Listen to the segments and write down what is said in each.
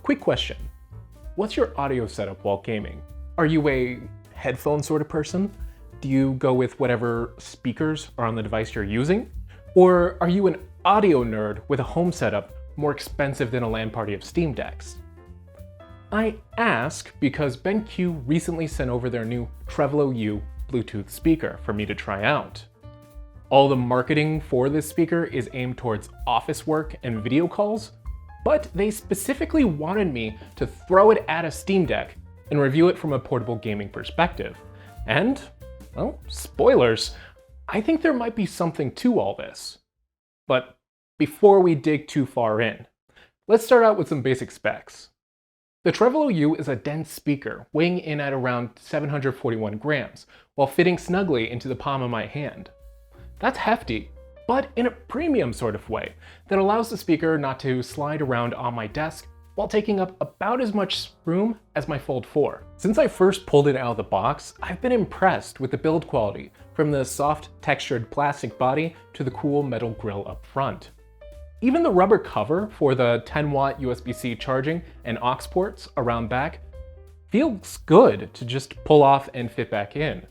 Quick question. What's your audio setup while gaming? Are you a headphone sort of person? Do you go with whatever speakers are on the device you're using? Or are you an audio nerd with a home setup more expensive than a LAN party of Steam Decks? I ask because BenQ recently sent over their new TreVolo U Bluetooth speaker for me to try out. All the marketing for this speaker is aimed towards office work and video calls, but they specifically wanted me to throw it at a Steam Deck and review it from a portable gaming perspective. And, well, spoilers, I think there might be something to all this. But before we dig too far in, let's start out with some basic specs. The TreVolo U is a dense speaker, weighing in at around 741 grams, while fitting snugly into the palm of my hand. That's hefty, but in a premium sort of way that allows the speaker not to slide around on my desk while taking up about as much room as my Fold 4. Since I first pulled it out of the box, I've been impressed with the build quality, from the soft textured plastic body to the cool metal grille up front. Even the rubber cover for the 10-watt USB-C charging and aux ports around back feels good to just pull off and fit back in.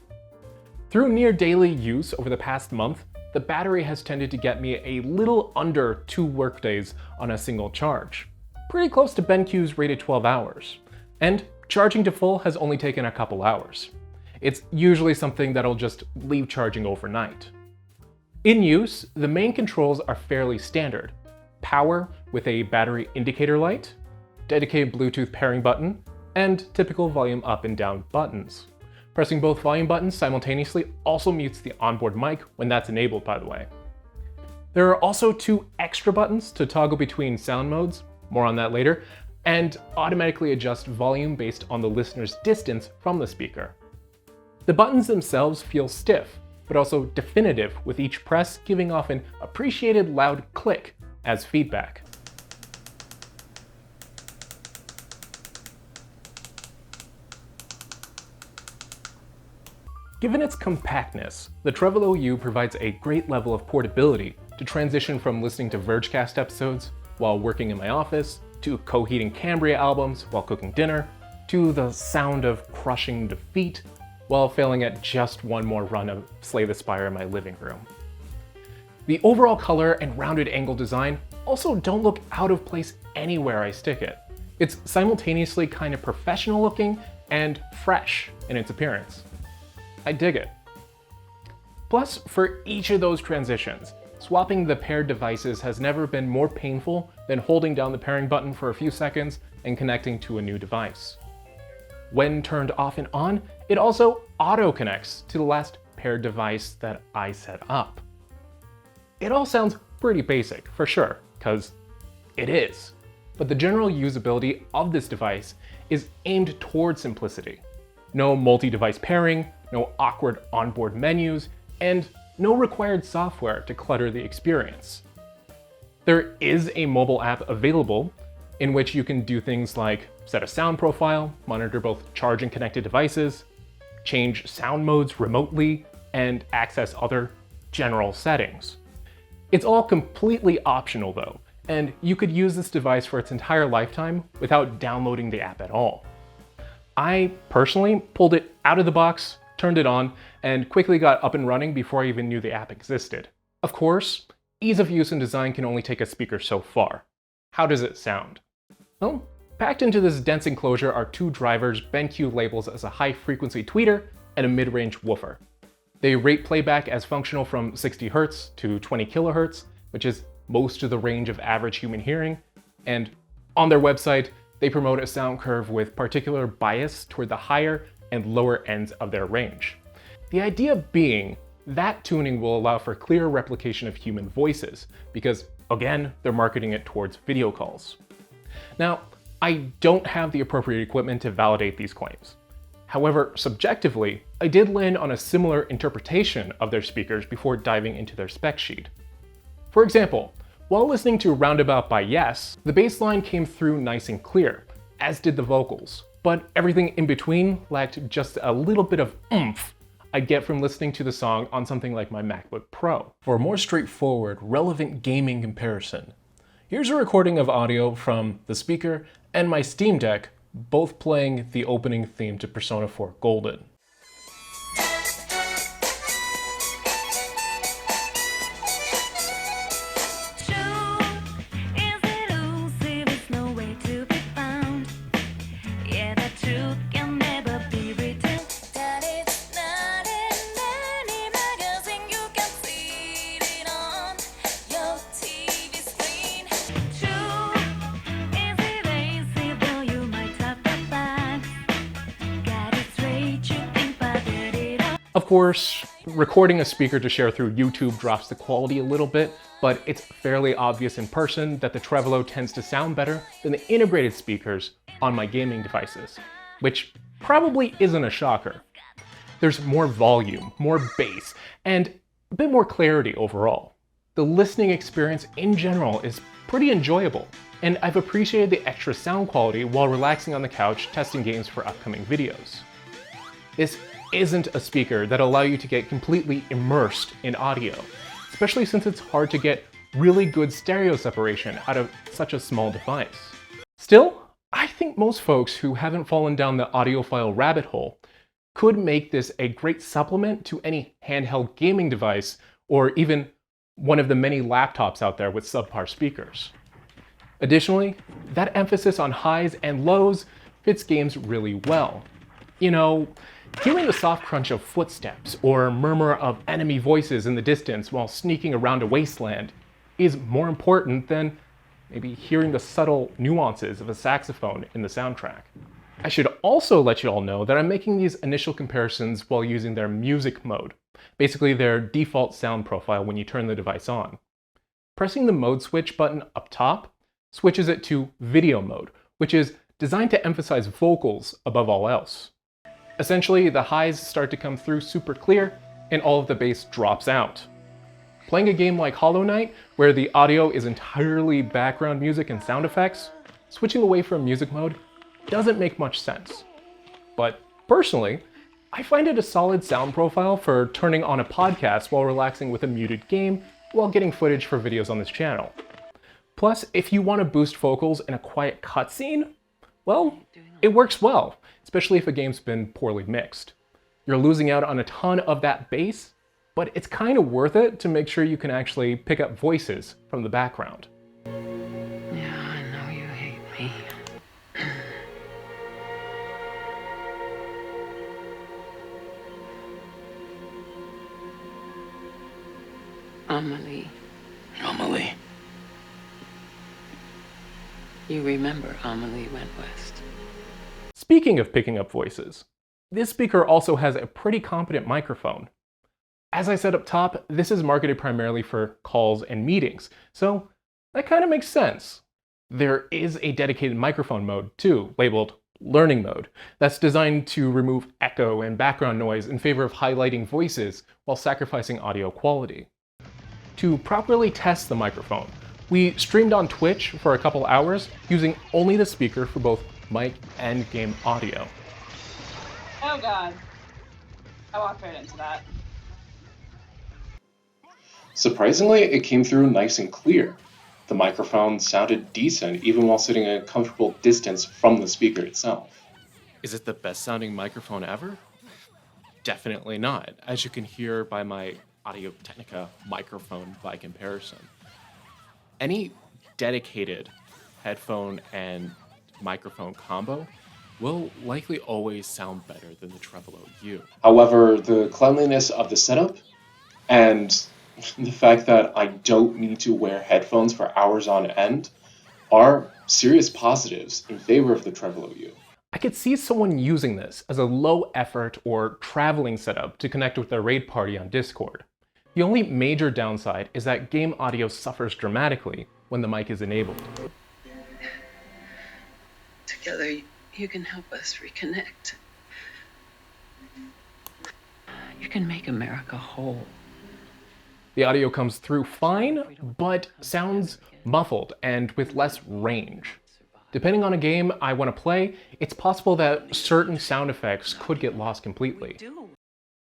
Through near daily use over the past month, the battery has tended to get me a little under 2 workdays on a single charge. Pretty close to BenQ's rated 12 hours. And charging to full has only taken a couple hours. It's usually something that'll just leave charging overnight. In use, the main controls are fairly standard. Power with a battery indicator light, dedicated Bluetooth pairing button, and typical volume up and down buttons. Pressing both volume buttons simultaneously also mutes the onboard mic when that's enabled, by the way. There are also 2 extra buttons to toggle between sound modes, more on that later, and automatically adjust volume based on the listener's distance from the speaker. The buttons themselves feel stiff, but also definitive, with each press giving off an appreciated loud click as feedback. Given its compactness, the TreVolo U provides a great level of portability to transition from listening to Vergecast episodes while working in my office, to co-heating Cambria albums while cooking dinner, to the sound of crushing defeat while failing at just one more run of Slay the Spire in my living room. The overall color and rounded angle design also don't look out of place anywhere I stick it. It's simultaneously kind of professional looking and fresh in its appearance. I dig it. Plus, for each of those transitions, swapping the paired devices has never been more painful than holding down the pairing button for a few seconds and connecting to a new device. When turned off and on, it also auto-connects to the last paired device that I set up. It all sounds pretty basic, for sure, because it is. But the general usability of this device is aimed toward simplicity. No multi-device pairing, no awkward onboard menus, and no required software to clutter the experience. There is a mobile app available in which you can do things like set a sound profile, monitor both charge and connected devices, change sound modes remotely, and access other general settings. It's all completely optional though, and you could use this device for its entire lifetime without downloading the app at all. I personally pulled it out of the box, turned it on, and quickly got up and running before I even knew the app existed. Of course, ease of use and design can only take a speaker so far. How does it sound? Well, packed into this dense enclosure are 2 drivers BenQ labels as a high-frequency tweeter and a mid-range woofer. They rate playback as functional from 60 Hz to 20 kHz, which is most of the range of average human hearing, and on their website, they promote a sound curve with particular bias toward the higher and lower ends of their range. The idea being that tuning will allow for clearer replication of human voices, because again, they're marketing it towards video calls. Now, I don't have the appropriate equipment to validate these claims. However, subjectively, I did land on a similar interpretation of their speakers before diving into their spec sheet. For example, while listening to Roundabout by Yes, the bass line came through nice and clear, as did the vocals, but everything in between lacked just a little bit of oomph I'd get from listening to the song on something like my MacBook Pro. For a more straightforward, relevant gaming comparison, Here's a recording of audio from the speaker and my Steam Deck, both playing the opening theme to Persona 4 Golden. Of course, recording a speaker to share through YouTube drops the quality a little bit, but it's fairly obvious in person that the TreVolo tends to sound better than the integrated speakers on my gaming devices, which probably isn't a shocker. There's more volume, more bass, and a bit more clarity overall. The listening experience in general is pretty enjoyable, and I've appreciated the extra sound quality while relaxing on the couch testing games for upcoming videos. This isn't a speaker that allows you to get completely immersed in audio, especially since it's hard to get really good stereo separation out of such a small device. Still, I think most folks who haven't fallen down the audiophile rabbit hole could make this a great supplement to any handheld gaming device or even one of the many laptops out there with subpar speakers. Additionally, that emphasis on highs and lows fits games really well. You know, hearing the soft crunch of footsteps or murmur of enemy voices in the distance while sneaking around a wasteland is more important than maybe hearing the subtle nuances of a saxophone in the soundtrack. I should also let you all know that I'm making these initial comparisons while using their music mode, basically their default sound profile when you turn the device on. Pressing the mode switch button up top switches it to video mode, which is designed to emphasize vocals above all else. Essentially, the highs start to come through super clear and all of the bass drops out. Playing a game like Hollow Knight, where the audio is entirely background music and sound effects, switching away from music mode doesn't make much sense. But personally, I find it a solid sound profile for turning on a podcast while relaxing with a muted game while getting footage for videos on this channel. Plus, if you want to boost vocals in a quiet cutscene, well, it works well, especially if a game's been poorly mixed. You're losing out on a ton of that bass, but it's kind of worth it to make sure you can actually pick up voices from the background. Yeah, I know you hate me. Amelie. Amelie. You remember Amelie went west. Speaking of picking up voices, this speaker also has a pretty competent microphone. As I said up top, this is marketed primarily for calls and meetings, so that kind of makes sense. There is a dedicated microphone mode too, labeled Learning Mode, that's designed to remove echo and background noise in favor of highlighting voices while sacrificing audio quality. To properly test the microphone, we streamed on Twitch for a couple hours using only the speaker for both mic and game audio. Oh god. I walked right into that. Surprisingly, it came through nice and clear. The microphone sounded decent even while sitting at a comfortable distance from the speaker itself. Is it the best sounding microphone ever? Definitely not, as you can hear by my Audio-Technica microphone by comparison. Any dedicated headphone and microphone combo will likely always sound better than the TreVolo U. However, the cleanliness of the setup and the fact that I don't need to wear headphones for hours on end are serious positives in favor of the TreVolo U. I could see someone using this as a low effort or traveling setup to connect with their raid party on Discord. The only major downside is that game audio suffers dramatically when the mic is enabled. Together, you can help us reconnect. You can make America whole. The audio comes through fine, but sounds muffled and with less range. Depending on a game I want to play, it's possible that certain sound effects could get lost completely.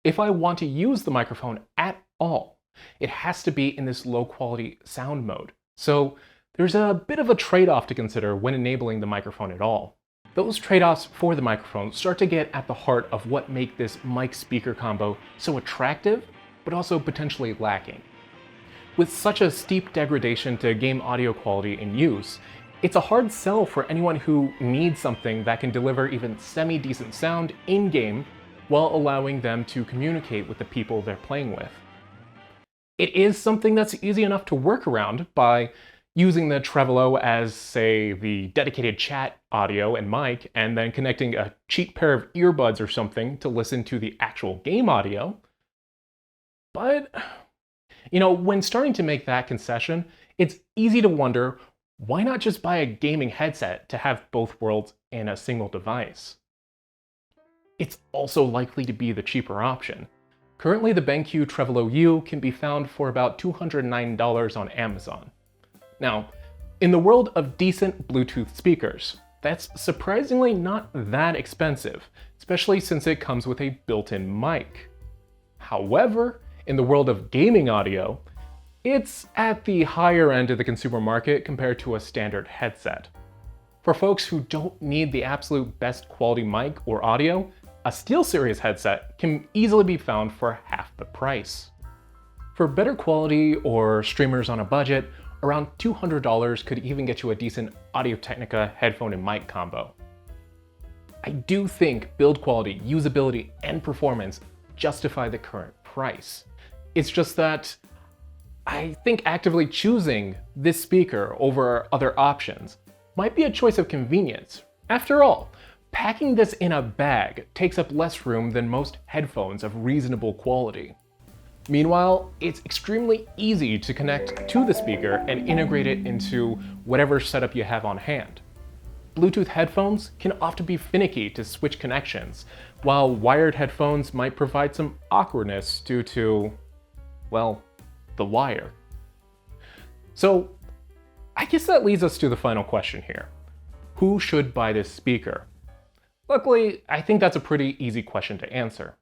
If I want to use the microphone at all, it has to be in this low quality sound mode. So there's a bit of a trade-off to consider when enabling the microphone at all. Those trade-offs for the microphone start to get at the heart of what make this mic-speaker combo so attractive, but also potentially lacking. With such a steep degradation to game audio quality in use, it's a hard sell for anyone who needs something that can deliver even semi-decent sound in-game while allowing them to communicate with the people they're playing with. It is something that's easy enough to work around by using the TreVolo as, say, the dedicated chat audio and mic, and then connecting a cheap pair of earbuds or something to listen to the actual game audio. But, when starting to make that concession, it's easy to wonder, why not just buy a gaming headset to have both worlds in a single device? It's also likely to be the cheaper option. Currently, the BenQ TreVolo U can be found for about $209 on Amazon. Now, in the world of decent Bluetooth speakers, that's surprisingly not that expensive, especially since it comes with a built-in mic. However, in the world of gaming audio, it's at the higher end of the consumer market compared to a standard headset. For folks who don't need the absolute best quality mic or audio, a SteelSeries headset can easily be found for half the price. For better quality or streamers on a budget, around $200 could even get you a decent Audio-Technica headphone and mic combo. I do think build quality, usability, and performance justify the current price. It's just that I think actively choosing this speaker over other options might be a choice of convenience. After all, packing this in a bag takes up less room than most headphones of reasonable quality. Meanwhile, it's extremely easy to connect to the speaker and integrate it into whatever setup you have on hand. Bluetooth headphones can often be finicky to switch connections, while wired headphones might provide some awkwardness due to, well, the wire. So, I guess that leads us to the final question here. Who should buy this speaker? Luckily, I think that's a pretty easy question to answer.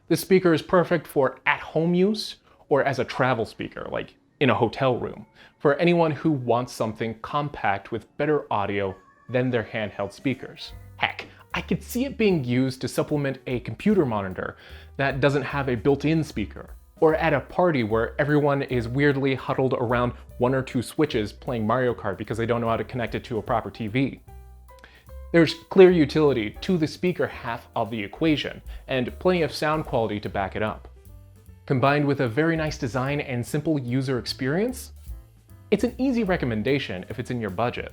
This speaker is perfect for at-home use or as a travel speaker, like in a hotel room, for anyone who wants something compact with better audio than their handheld speakers. Heck, I could see it being used to supplement a computer monitor that doesn't have a built-in speaker, or at a party where everyone is weirdly huddled around one or two switches playing Mario Kart because they don't know how to connect it to a proper TV. There's clear utility to the speaker half of the equation, and plenty of sound quality to back it up. Combined with a very nice design and simple user experience, it's an easy recommendation if it's in your budget.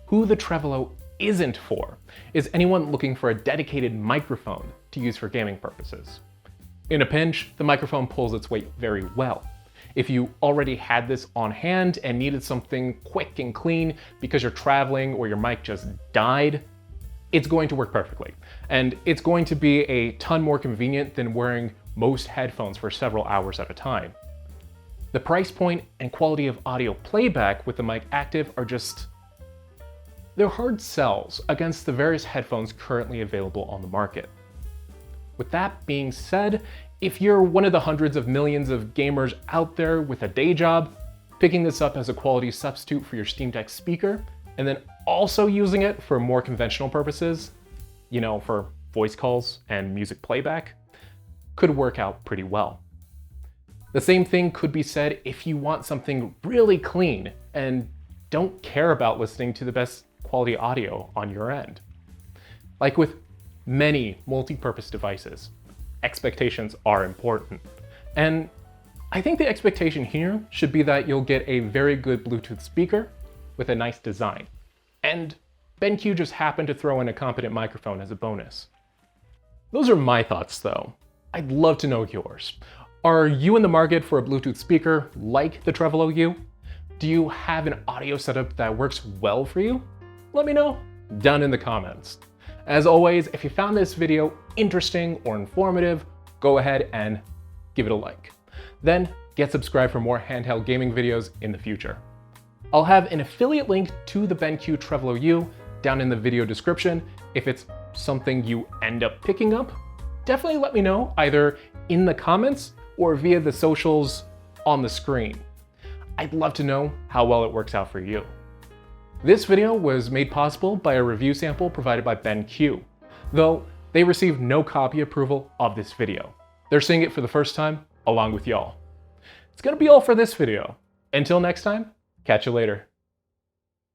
Who the TreVolo isn't for is anyone looking for a dedicated microphone to use for gaming purposes. In a pinch, the microphone pulls its weight very well. If you already had this on hand and needed something quick and clean because you're traveling or your mic just died, it's going to work perfectly. And it's going to be a ton more convenient than wearing most headphones for several hours at a time. The price point and quality of audio playback with the mic active are just, they're hard sells against the various headphones currently available on the market. With that being said, if you're one of the hundreds of millions of gamers out there with a day job, picking this up as a quality substitute for your Steam Deck speaker, and then also using it for more conventional purposes, for voice calls and music playback, could work out pretty well. The same thing could be said if you want something really clean and don't care about listening to the best quality audio on your end. Like with many multi-purpose devices, expectations are important. And I think the expectation here should be that you'll get a very good Bluetooth speaker with a nice design. And BenQ just happened to throw in a competent microphone as a bonus. Those are my thoughts though. I'd love to know yours. Are you in the market for a Bluetooth speaker like the TreVolo U? Do you have an audio setup that works well for you? Let me know down in the comments. As always, if you found this video interesting or informative, go ahead and give it a like. Then get subscribed for more handheld gaming videos in the future. I'll have an affiliate link to the BenQ TreVolo U down in the video description. If it's something you end up picking up, definitely let me know either in the comments or via the socials on the screen. I'd love to know how well it works out for you. This video was made possible by a review sample provided by BenQ, though they received no copy approval of this video. They're seeing it for the first time, along with y'all. It's gonna be all for this video. Until next time, catch you later.